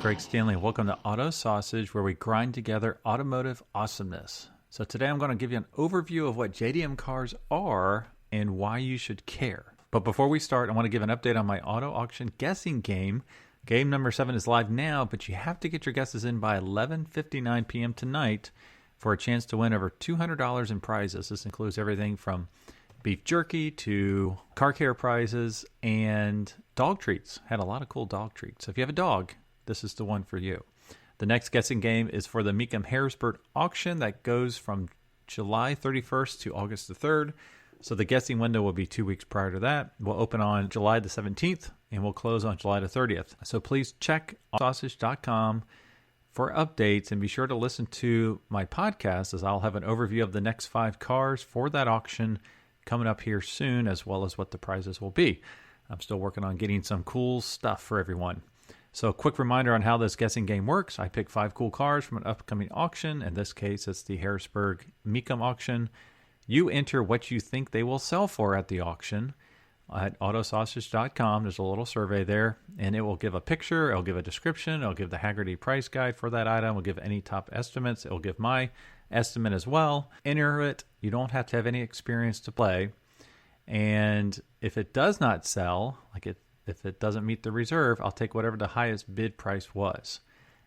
Greg Stanley. Welcome to Auto Sausage, where we grind together automotive awesomeness. So today I'm going to give you an overview of what JDM cars are and why you should care. But before we start, I want to give an update on my auto auction guessing game. Game number 7 is live now, but you have to get your guesses in by 11:59 p.m. tonight for a chance to win over $200 in prizes. This includes everything from beef jerky to car care prizes and dog treats. Had a lot of cool dog treats. So if you have a dog, this is the one for you. The next guessing game is for the Mecum Harrisburg auction that goes from July 31st to August the 3rd. So the guessing window will be 2 weeks prior to that. We'll open on July the 17th and we'll close on July the 30th. So please check sausage.com for updates and be sure to listen to my podcast, as I'll have an overview of the next 5 cars for that auction coming up here soon, as well as what the prizes will be. I'm still working on getting some cool stuff for everyone. So a quick reminder on how this guessing game works. I pick 5 cool cars from an upcoming auction. In this case, it's the Harrisburg Mecum auction. You enter what you think they will sell for at the auction at autosausage.com. There's a little survey there, and it will give a picture, it'll give a description, it'll give the Haggerty price guide for that item, it'll give any top estimates, it'll give my estimate as well. Enter it. You don't have to have any experience to play. And if it does not sell, if it doesn't meet the reserve, I'll take whatever the highest bid price was.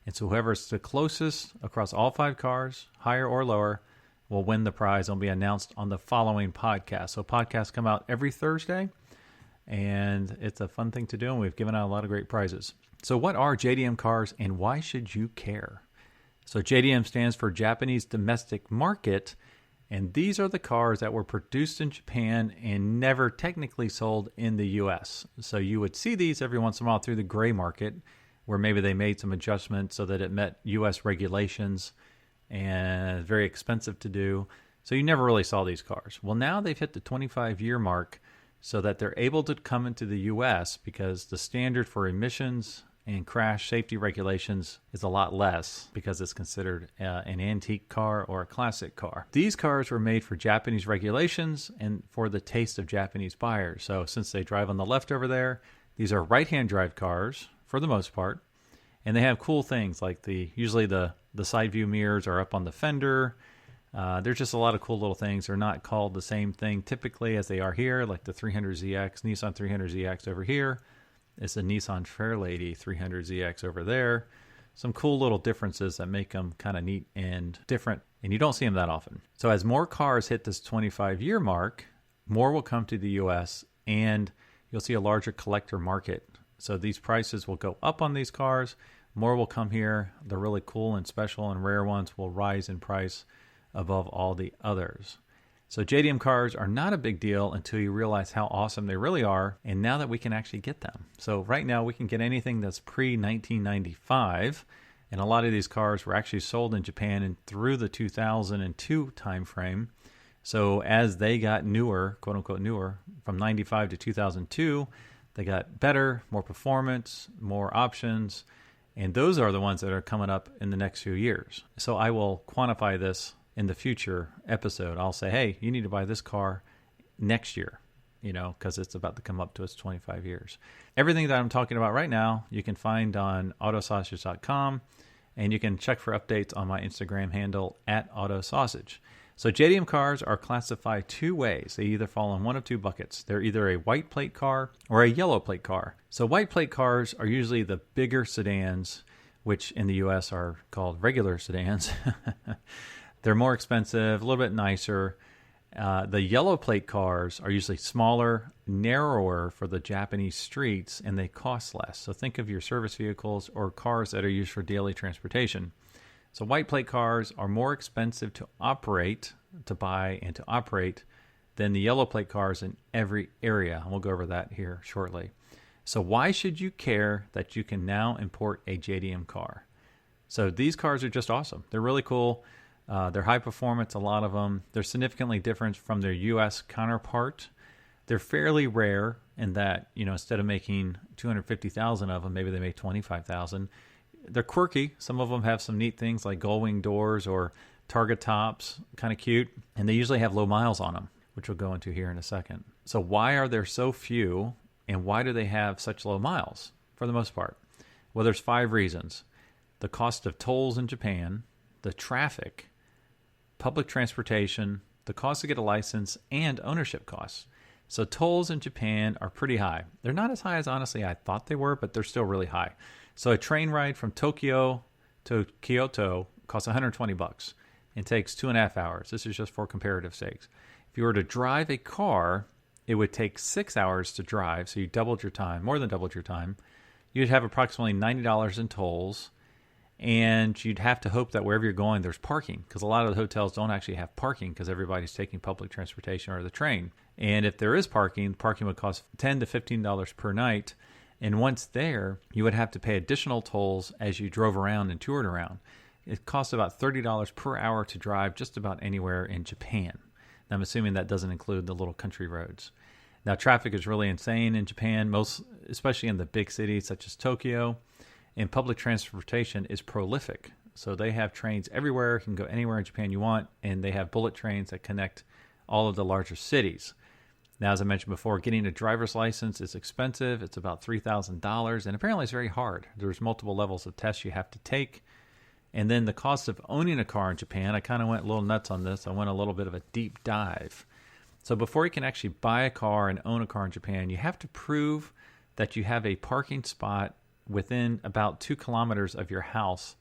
And so whoever's the closest across all 5 cars, higher or lower, will win the prize. It'll be announced on the following podcast. So podcasts come out every Thursday, and it's a fun thing to do, and we've given out a lot of great prizes. So what are JDM cars, and why should you care? So JDM stands for Japanese Domestic Market, and these are the cars that were produced in Japan and never technically sold in the U.S. So you would see these every once in a while through the gray market, where maybe they made some adjustments so that it met U.S. regulations, and very expensive to do. So you never really saw these cars. Well, now they've hit the 25-year mark so that they're able to come into the U.S. because the standard for emissions and crash safety regulations is a lot less because it's considered an antique car or a classic car. These cars were made for Japanese regulations and for the taste of Japanese buyers. So since they drive on the left over there, these are right-hand drive cars for the most part. And they have cool things like usually the side view mirrors are up on the fender. There's just a lot of cool little things. They're not called the same thing typically as they are here, like the 300ZX, Nissan 300ZX over here. It's a Nissan Fairlady 300ZX over there. Some cool little differences that make them kind of neat and different, and you don't see them that often. So as more cars hit this 25-year mark, more will come to the U.S., and you'll see a larger collector market. So these prices will go up on these cars. More will come here. The really cool and special and rare ones will rise in price above all the others. So JDM cars are not a big deal until you realize how awesome they really are, and now that we can actually get them. So right now we can get anything that's pre-1995, and a lot of these cars were actually sold in Japan and through the 2002 timeframe. So as they got newer, quote-unquote newer, from 95 to 2002, they got better, more performance, more options, and those are the ones that are coming up in the next few years. So I will quantify this in the future episode. I'll say, hey, you need to buy this car next year, because it's about to come up to its 25 years. Everything that I'm talking about right now, you can find on autosausage.com, and you can check for updates on my Instagram handle @autosausage. So JDM cars are classified 2 ways. They either fall in one of 2 buckets. They're either a white plate car or a yellow plate car. So white plate cars are usually the bigger sedans, which in the U.S. are called regular sedans. They're more expensive, a little bit nicer. The yellow plate cars are usually smaller, narrower for the Japanese streets, and they cost less. So think of your service vehicles or cars that are used for daily transportation. So white plate cars are more expensive to buy and to operate than the yellow plate cars in every area. And we'll go over that here shortly. So why should you care that you can now import a JDM car? So these cars are just awesome. They're really cool. They're high performance, a lot of them. They're significantly different from their U.S. counterpart. They're fairly rare in that, instead of making 250,000 of them, maybe they make 25,000. They're quirky. Some of them have some neat things like gull-wing doors or target tops, kind of cute. And they usually have low miles on them, which we'll go into here in a second. So why are there so few, and why do they have such low miles for the most part? Well, there's 5 reasons. the cost of tolls in Japan, the traffic, public transportation, the cost to get a license, and ownership costs. So tolls in Japan are pretty high. They're not as high as honestly I thought they were, but they're still really high. So a train ride from Tokyo to Kyoto costs $120 and takes 2.5 hours. This is just for comparative sakes. If you were to drive a car, it would take 6 hours to drive, so you doubled your time, more than doubled your time. You'd have approximately $90 in tolls, and you'd have to hope that wherever you're going, there's parking, because a lot of the hotels don't actually have parking because everybody's taking public transportation or the train. And if there is parking would cost $10 to $15 per night. And once there, you would have to pay additional tolls as you drove around and toured around. It costs about $30 per hour to drive just about anywhere in Japan. And I'm assuming that doesn't include the little country roads. Now, traffic is really insane in Japan, especially in the big cities such as Tokyo. And public transportation is prolific. So they have trains everywhere. You can go anywhere in Japan you want. And they have bullet trains that connect all of the larger cities. Now, as I mentioned before, getting a driver's license is expensive. It's about $3,000. And apparently it's very hard. There's multiple levels of tests you have to take. And then the cost of owning a car in Japan, I kind of went a little nuts on this. I went a little bit of a deep dive. So before you can actually buy a car and own a car in Japan, you have to prove that you have a parking spot within about 2 kilometers of your house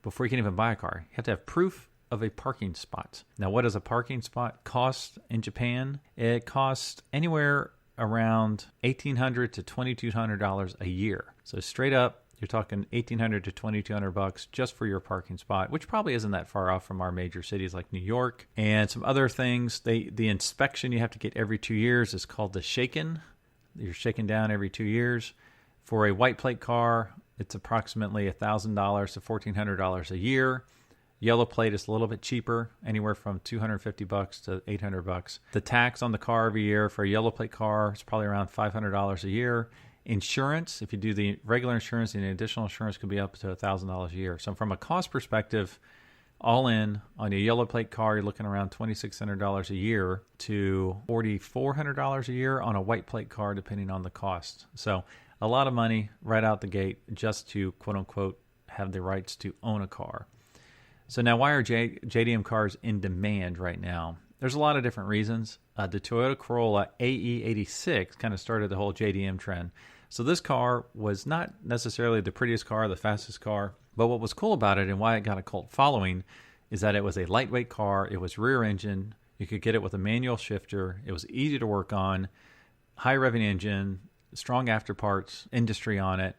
before you can even buy a car. You have to have proof of a parking spot. Now, what does a parking spot cost in Japan? It costs anywhere around $1,800 to $2,200 a year. So straight up, you're talking $1,800 to $2,200 just for your parking spot, which probably isn't that far off from our major cities like New York. And some other things, the inspection you have to get every 2 years is called the shaken. You're shaken down every 2 years. For a white plate car, it's approximately $1,000 to $1,400 a year. Yellow plate is a little bit cheaper, anywhere from $250 to $800. The tax on the car every year for a yellow plate car is probably around $500 a year. Insurance, if you do the regular insurance, and the additional insurance could be up to $1,000 a year. So from a cost perspective, all in on a yellow plate car, you're looking around $2,600 a year to $4,400 a year on a white plate car, depending on the cost. So a lot of money right out the gate just to, quote unquote, have the rights to own a car. So now, why are JDM cars in demand right now? There's a lot of different reasons. The Toyota Corolla AE86 kind of started the whole JDM trend. So this car was not necessarily the prettiest car, the fastest car, but what was cool about it and why it got a cult following is that it was a lightweight car. It was rear engine. You could get it with a manual shifter. It was easy to work on, high revving engine, strong afterparts industry on it.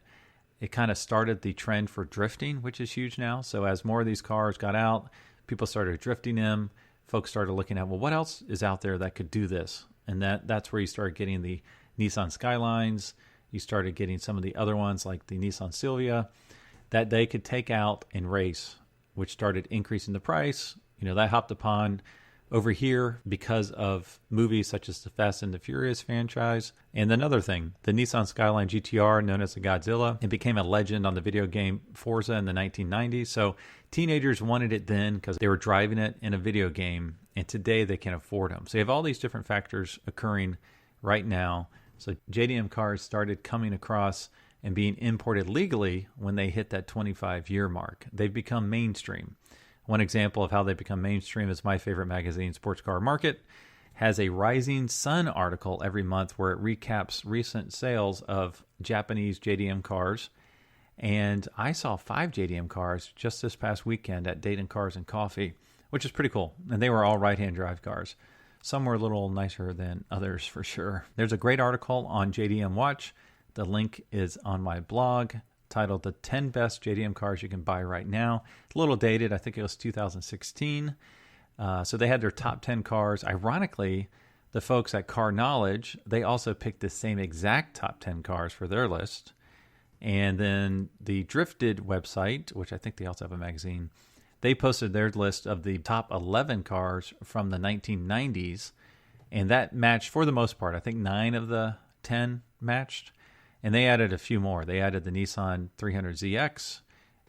It kind of started the trend for drifting, which is huge now. So as more of these cars got out, people started drifting them. Folks started looking at, well, what else is out there that could do this? And that's where you start getting the Nissan Skylines. You started getting some of the other ones like the Nissan Silvia that they could take out and race, which started increasing the price. You know, that hopped upon over here because of movies such as the Fast and the Furious franchise. And another thing, the Nissan Skyline GTR, known as the Godzilla, it became a legend on the video game Forza in the 1990s. So teenagers wanted it then because they were driving it in a video game, and today they can afford them. So you have all these different factors occurring right now. So JDM cars started coming across and being imported legally when they hit that 25-year mark. They've become mainstream. One example of how they become mainstream is my favorite magazine, Sports Car Market, has a Rising Sun article every month where it recaps recent sales of Japanese JDM cars. And I saw 5 JDM cars just this past weekend at Dayton Cars and Coffee, which is pretty cool. And they were all right-hand drive cars. Some were a little nicer than others for sure. There's a great article on JDM Watch. The link is on my blog, titled The 10 Best JDM Cars You Can Buy Right Now. It's a little dated. I think it was 2016. So they had their top 10 cars. Ironically, the folks at Car Knowledge, they also picked the same exact top 10 cars for their list. And then the Drifted website, which I think they also have a magazine, they posted their list of the top 11 cars from the 1990s. And that matched for the most part. I think 9 of the 10 matched. And they added a few more. They added the Nissan 300ZX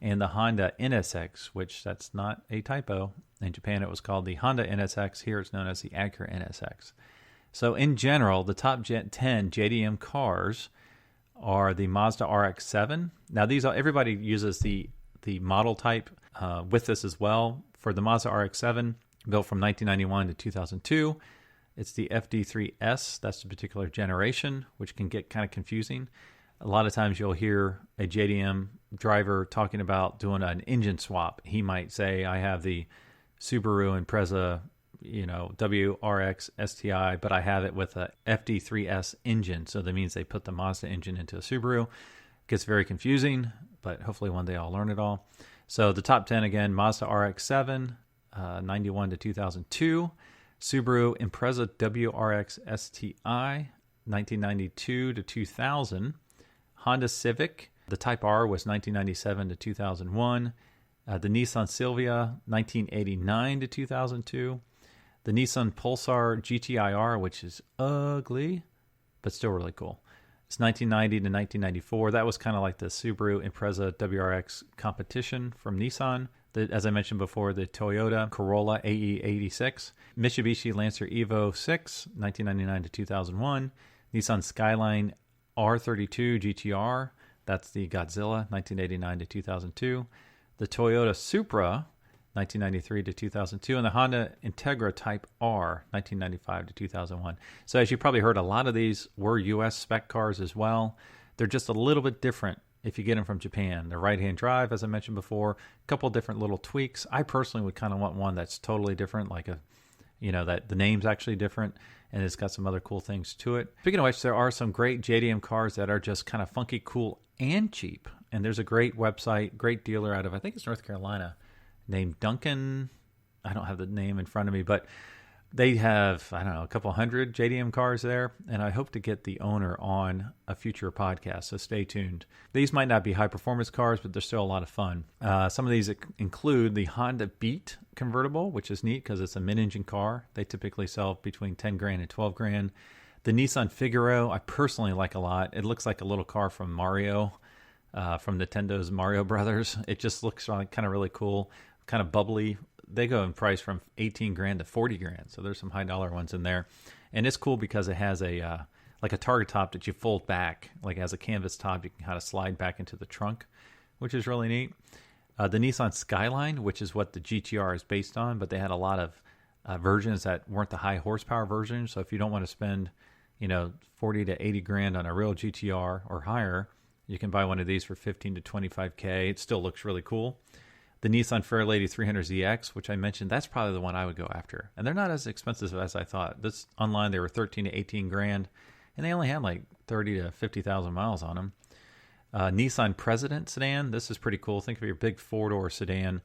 and the Honda NSX, which that's not a typo. In Japan, it was called the Honda NSX. Here, it's known as the Acura NSX. So in general, the top 10 JDM cars are the Mazda RX-7. Now, everybody uses the the model type with this as well. For the Mazda RX-7, built from 1991 to 2002, it's the FD3S. That's the particular generation, which can get kind of confusing. A lot of times you'll hear a JDM driver talking about doing an engine swap. He might say, I have the Subaru Impreza, WRX STI, but I have it with a FD3S engine. So that means they put the Mazda engine into a Subaru. It gets very confusing, but hopefully one day I'll learn it all. So the top 10 again: Mazda RX-7, 91 to 2002. Subaru Impreza WRX STI, 1992 to 2000. Honda Civic, the Type R was 1997 to 2001. The Nissan Silvia, 1989 to 2002. The Nissan Pulsar GTIR, which is ugly, but still really cool. It's 1990 to 1994. That was kind of like the Subaru Impreza WRX competition from Nissan. As I mentioned before, the Toyota Corolla AE86. Mitsubishi Lancer Evo 6, 1999 to 2001. Nissan Skyline R32 GTR. That's the Godzilla, 1989 to 2002. The Toyota Supra, 1993 to 2002, and the Honda Integra Type R, 1995 to 2001. So as you probably heard, a lot of these were U.S. spec cars as well. They're just a little bit different if you get them from Japan. They're right-hand drive, as I mentioned before, a couple different little tweaks. I personally would kind of want one that's totally different, like that the name's actually different, and it's got some other cool things to it. Speaking of which, there are some great JDM cars that are just kind of funky, cool, and cheap. And there's a great website, great dealer out of, I think it's North Carolina, named Duncan. I don't have the name in front of me, but they have, a couple hundred JDM cars there, and I hope to get the owner on a future podcast, so stay tuned. These might not be high-performance cars, but they're still a lot of fun. Some of these include the Honda Beat convertible, which is neat because it's a mid-engine car. They typically sell between $10,000 and $12,000. The Nissan Figaro, I personally like a lot. It looks like a little car from Mario, from Nintendo's Mario Brothers. It just looks kind of really cool, kind of bubbly. They go in price from $18,000 to $40,000, so there's some high dollar ones in there. And it's cool because it has a target top that you fold back, like it has a canvas top. You can kind of slide back into the trunk, which is really neat. The Nissan Skyline, which is what the GTR is based on, but they had a lot of versions that weren't the high horsepower versions. So if you don't want to spend, $40,000 to $80,000 on a real GTR or higher, you can buy one of these for $15,000 to $25,000. It still looks really cool. The Nissan Fairlady 300ZX, which I mentioned, that's probably the one I would go after. And they're not as expensive as I thought. This online, they were $13,000 to $18,000, and they only had like 30 to 50,000 miles on them. Nissan President sedan. This is pretty cool. Think of your big four-door sedan,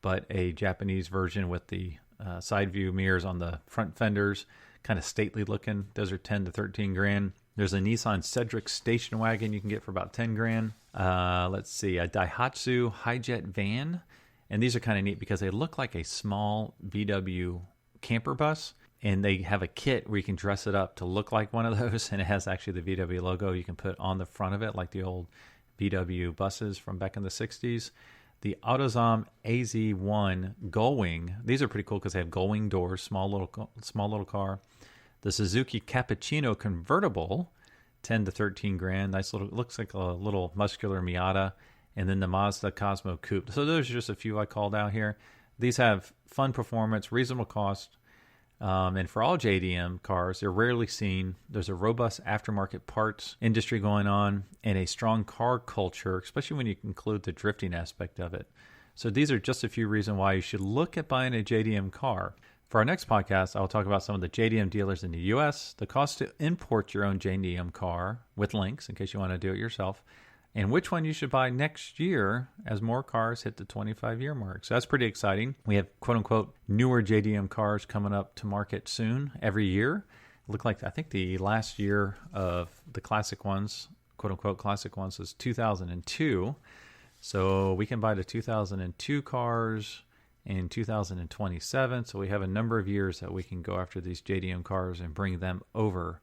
but a Japanese version with the side view mirrors on the front fenders, kind of stately looking. Those are $10,000 to $13,000. There's a Nissan Cedric station wagon you can get for about $10,000. Let's see, a Daihatsu Hijet van. And these are kind of neat because they look like a small VW camper bus. And they have a kit where you can dress it up to look like one of those. And it has actually the VW logo you can put on the front of it, like the old VW buses from back in the 60s. The AutoZone AZ1 Gullwing. These are pretty cool because they have gullwing doors, small little car. The Suzuki Cappuccino convertible, $10,000 to $13,000. Nice little, looks like a little muscular Miata. And then the Mazda Cosmo Coupe. So those are just a few I called out here. These have fun performance, reasonable cost. And for all JDM cars, they're rarely seen. There's a robust aftermarket parts industry going on and a strong car culture, especially when you include the drifting aspect of it. So these are just a few reasons why you should look at buying a JDM car. For our next podcast, I'll talk about some of the JDM dealers in the U.S., the cost to import your own JDM car with links in case you want to do it yourself, and which one you should buy next year as more cars hit the 25-year mark. So that's pretty exciting. We have quote-unquote newer JDM cars coming up to market soon every year. It looked like, I think the last year of the classic ones, quote-unquote classic ones, was 2002. So we can buy the 2002 cars in 2027. So we have a number of years that we can go after these JDM cars and bring them over.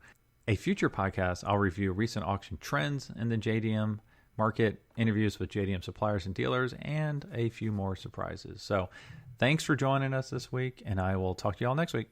A future podcast, I'll review recent auction trends in the JDM market, interviews with JDM suppliers and dealers, and a few more surprises. So thanks for joining us this week, and I will talk to you all next week.